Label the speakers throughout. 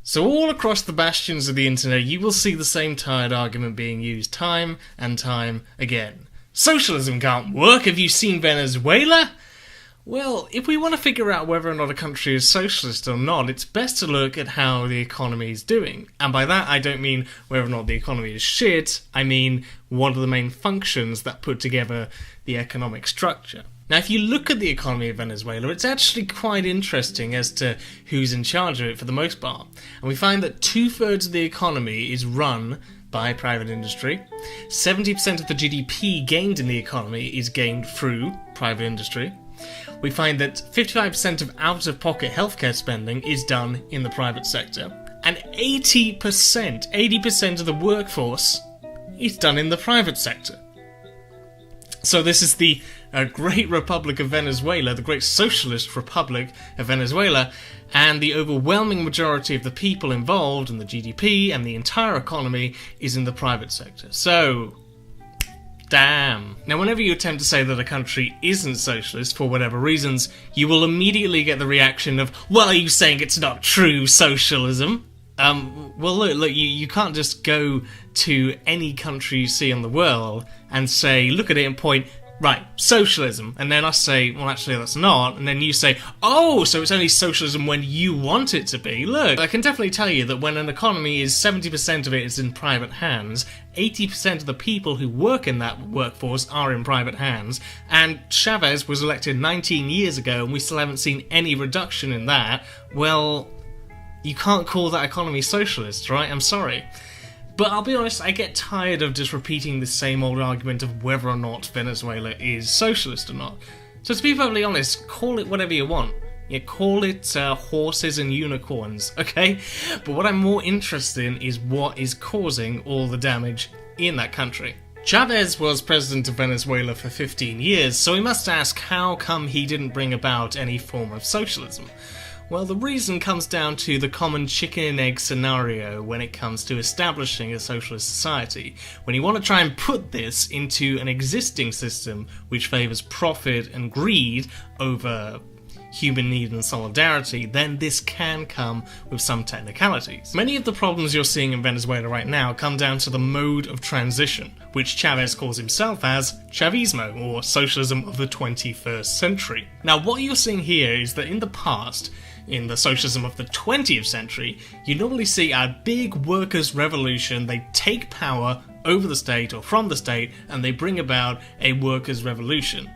Speaker 1: So all across the bastions of the internet, you will see the same tired argument being used time and time again. Socialism can't work. Have you seen Venezuela? Well, if we want to figure out whether or not a country is socialist or not, it's best to look at how the economy is doing. And by that, I don't mean whether or not the economy is shit, I mean what are the main functions that put together the economic structure. Now, if you look at the economy of Venezuela, it's actually quite interesting as to who's in charge of it for the most part. And we find that 2/3 of the economy is run by private industry. 70% of the GDP gained in the economy is gained through private industry. We find that 55% of out-of-pocket healthcare spending is done in the private sector. And 80% of the workforce is done in the private sector. So this is the Great Republic of Venezuela, the Great Socialist Republic of Venezuela, and the overwhelming majority of the people involved in the GDP and the entire economy is in the private sector. So, damn. Now, whenever you attempt to say that a country isn't socialist for whatever reasons, you will immediately get the reaction of, well, are you saying it's not true socialism? Well, look, you can't just go to any country you see in the world and say, look at it and point, right, socialism, and then I say, well, actually that's not, and then you say, oh, so it's only socialism when you want it to be. Look, I can definitely tell you that when an economy is 70% of it is in private hands, 80% of the people who work in that workforce are in private hands, and Chavez was elected 19 years ago and we still haven't seen any reduction in that. Well, you can't call that economy socialist, right? I'm sorry. But I'll be honest, I get tired of just repeating the same old argument of whether or not Venezuela is socialist or not. So to be perfectly honest, call it whatever you want. Yeah, call it horses and unicorns, okay? But what I'm more interested in is what is causing all the damage in that country. Chavez was president of Venezuela for 15 years, so we must ask how come he didn't bring about any form of socialism? Well, the reason comes down to the common chicken and egg scenario when it comes to establishing a socialist society. When you want to try and put this into an existing system which favours profit and greed over human need and solidarity, then this can come with some technicalities. Many of the problems you're seeing in Venezuela right now come down to the mode of transition, which Chavez calls himself as Chavismo, or socialism of the 21st century. Now, what you're seeing here is that in the past, in the socialism of the 20th century, you normally see a big workers' revolution. They take power over the state or from the state and they bring about a workers' revolution.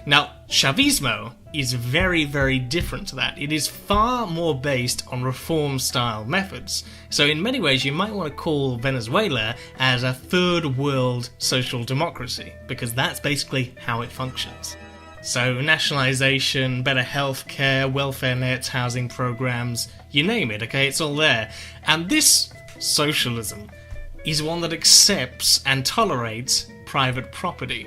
Speaker 1: Now, Chavismo is very, very different to that. It is far more based on reform-style methods. So in many ways, you might want to call Venezuela as a third world social democracy, because that's basically how it functions. So nationalisation, better healthcare, welfare nets, housing programs, you name it, okay, it's all there. And this socialism is one that accepts and tolerates private property.